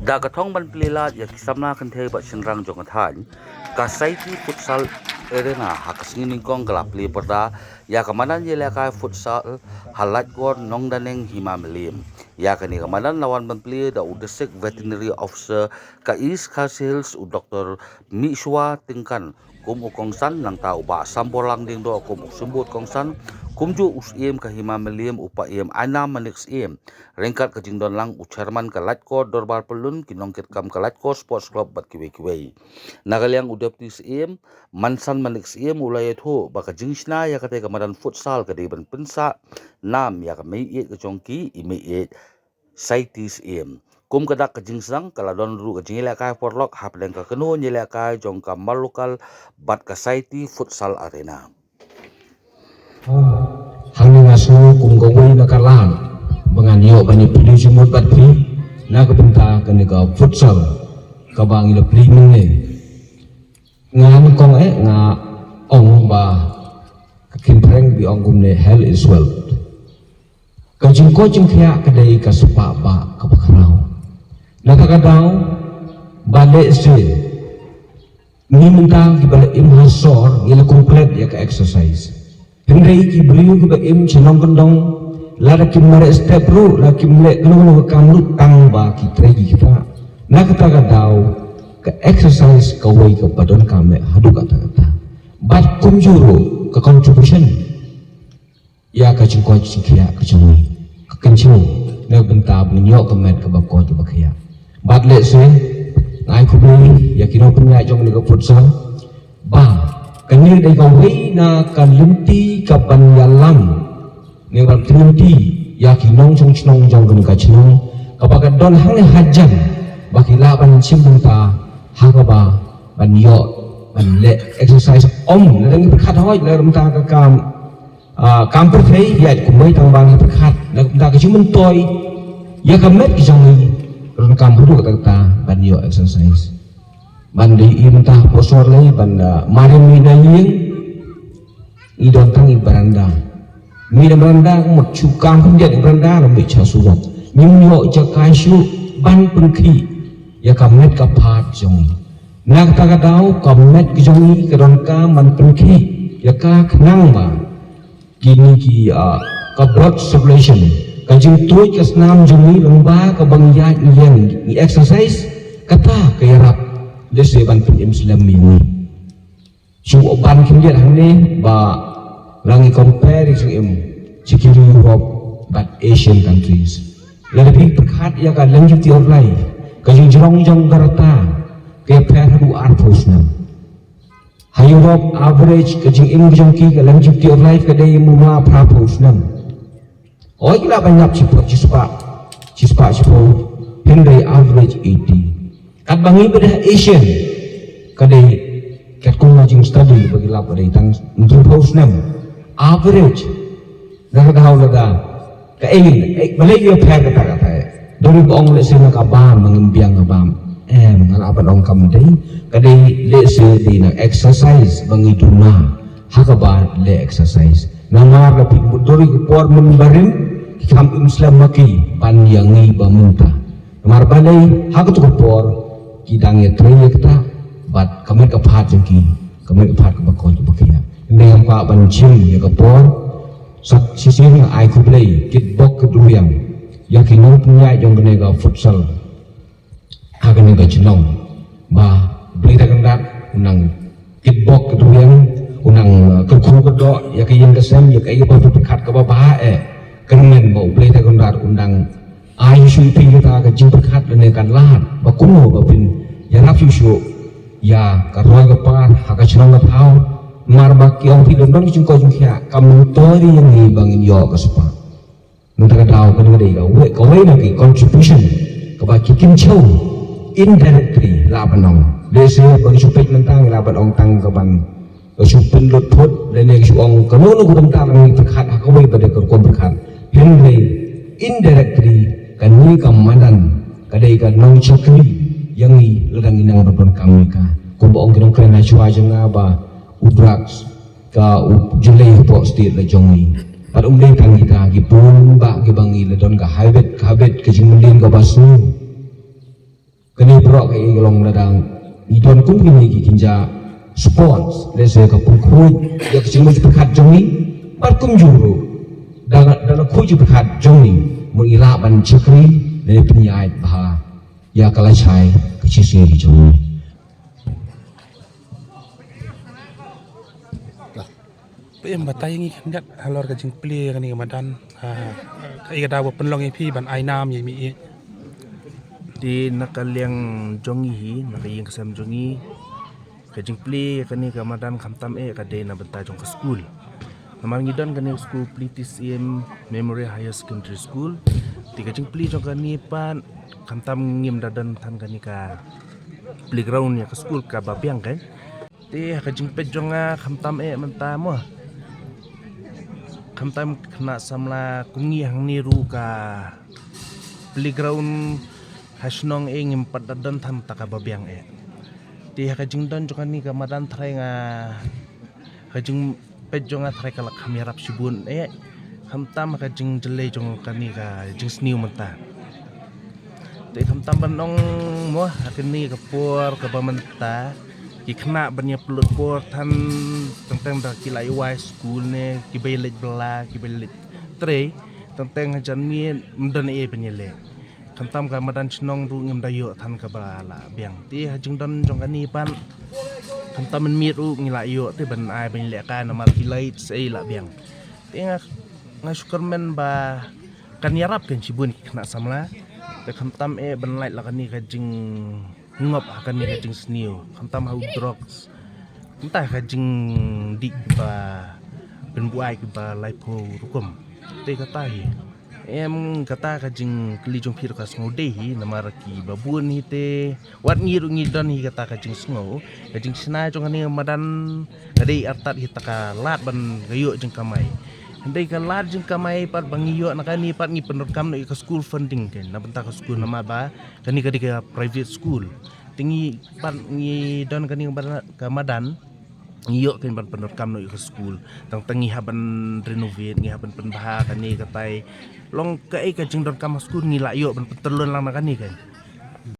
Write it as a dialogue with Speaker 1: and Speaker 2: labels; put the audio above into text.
Speaker 1: Dagatong ban plilat ya kisamna kenthe ba sinrang jongathan kasaiti futsal arena hakasngin kong galapli perda ya kamanan yelaka futsal halat gon nongdaneng himamelim ya kani kamanan lawan ban pli da udesek veterinary officer ka is khasils u Dr. Miswa tingkan kum ukongsan nang tau ba sambolang ding do kum sumbut kongsan kumju usiem ka himamelim upa iem ana manix iem rengkat ka jingdon lang u chairman ka latko dorbar pelun kinongkit kam ka latko sports club bat kiwe nagaliang u deputy iem mansan manix iem ulay tho baka jingsna ya kate kamadan futsal ka deban pensa nam ya ka mei ka jongki i mei saitis iem kum kadak ka jingsang kala don ru ka jingila ka porlok hapleng ka kenu nyila ka jong ka malukal bat ka saiti futsal arena
Speaker 2: hangin asu kungkongwi nakalan menganyo banyak pilih jumut batri na kebenta kenika futsal kabang ila pilih mene ngan kong nga ong ba kakinpreng bi ong kumne hell is wealth kajing ko jing kaya kadai kasupa ba kapakarao nakakadaw balik se ni mentang kibalik imhasor ila komplet ya ka exercise Hendai ki beliau ke baim cenong kendong lara kim mare step ru la kim le kenong kamlut tang ba ki tregi kita na kata kadau ke exercise ke wai ke badan kame hadu kata bat kum juru ke contribution ya ka cingko cingkia ke cingui ke kencing na benta menyok ke met ke bakko tu bakya bat le se ngai ku beli ya kino punya jong ni ke futsal ba kini dari kawai na kalimti kapan yalam ni wal kalimti ya kinong jong jong ka chnong kapag don hang hajan bakila ban chimbunta hakaba ban yo ban le exercise om lang berkat hoy la rumta ka kam perthei ya kumai tang bang berkat la rumta ka chimun toy ya kamet ki jong ni ron kam hudu ka ban yo exercise bandi imtah posor lagi banda marim mina ying idon tang ibaranda mina baranda mut cukang kumjat ibaranda lambi chasurat nyumyo jakasyu ban pengki ya kamet kapat jongi nak takadau kamet jongi kedon ka man pengki ya ka kenang ba kini ki ka blood circulation kajing tuj kasnam jongi lomba ka bangya yang ni exercise kata kayarap desi bantu Islam ini. Cuma ban kimjat hane ba langi compare dengan cikiri Europe but Asian countries. Lebih berkat ya kan longevity of life. Kajing jong garata ke perlu arpusna. Ha Europe average kajing jongki ke longevity of life kadai muma prapusna. Oh kila banyak cispa hindai average 80. Kat bangi pada Asian kadai kat kumajing study bagi lap pada tang untuk house nam average dah tahu laga ka ingin Malaysia pair kata dari bong le sina ka bam mengimbiang ka bam ngan apa dong kam dai kadai le se di na exercise bangi duna hakaba le exercise namar la pik dori por membarim kam Islam maki pan yangi bamunta namar balai hakatu por kidangnya traya kita bat kami kepat jengki kami kepat ke bakon tu bakia dengan pak bancim ya kapor sak sisi yang ai ku play kitbok keduyang ya kini punya yang kena ke futsal akan ke jenong ba beli dagandat unang kitbok keduyang unang keku kedok ya ke yang kesem ya ke iya batu dekat ke bapa kemen bau beli dagandat undang ai syuting kita ke jing dekat dengan lahat bakuno bapin ya nafsu syuk ya karwa gapar haka chirong gatau mar baki ong pi dondong jingko jingkya kamu tori yang ni bangin yo kaspa nunta gatau kan ngadai ka we lagi contribution ka ba kikim chau indirectly la banong dese bagi supet mentang la banong tang ka ban supin lut phut le ne suong kanu nu gudam ta ngi berkat haka we bade ka kon berkat hindai indirectly kan ni kamanan kadai ka nong chakri yang ni ledang inang berbon kami ka kumbong kinong kena chua jenga ba udraks ka julai po state la jongi pat umleng kang kita gipun ba gibangi ledon ka habit ke jingmendin ka basu kini berok ke long ladang idon kum kini kinja spons lese ka pukui ya kesimu berkat jongi parkum juru dan kuji berkat jongi mengilak ban cekri dari penyait bah ya kalai chai kecisi jongi
Speaker 3: em batai ngi ndat halor ka jing ple kan ni madan ai ga dawo penlong e phi ban ai nam ye mi
Speaker 4: di nakaliang jongi hi nakayeng kasam jongi ka jing ple kan ni ka madan khamtam ka de na banta jong ka school namar ngidon kan ni school plitis im Memorial Higher Secondary School ti ka jing ple jong kan ni pan khamtam ngim dadan than kan ni ka playground ya ka school ka babiang kan ti ka jing pet jonga khamtam manta mo khamtam kena samla kungi hang ni ru ka playground hasnong ngim padadan tham taka babiang ti ka jing don jokan ni ka madan thrai nga ka jing pet jonga thrai ka khamirap sibun khamtam ka jing jele jong ka ni ka jing sniu manta ti khamtam banong mo akini ka por ka bamanta ki khna banya pelut por than tentang da kilai wai school ne ki belet bela ki belet tre tentang jan mi mdan penyele kantam ka madan chnong ru ngim dayo than ka bala biang ti hajing don jong ani pan kantam men mi ru ngila yo ti ban ai ben le ka na mal kilai sei la biang ti nga sukarmen ba kan yarap kan sibun kena samla te kantam ban lai la kan ni ka jing ngop akan ni kajing sniu kantam hau drugs entah kajing dik ba benbuai ba laipo rukum te kata hi em kata kajing keli jong phir ka sngo de hi namar ki babun hi te wat ngiru ngidon hi kata kajing sngo kajing sna jong ani madan kadai artat hi taka lat ban gayo jeng kamai andai ka lat jeng kamai pat bangiyo nakani pat ngi penerkam no ka school funding ken na benta ka school nama ba kani kadi ka private school tinggi pat ngi don kani ka madan ngiyo ken ban penerkam no ka school tang tangi haban renovate ngi haban penbaha kani katai long ka jeng don kam school ngi la yo ban petelun lang nakani kan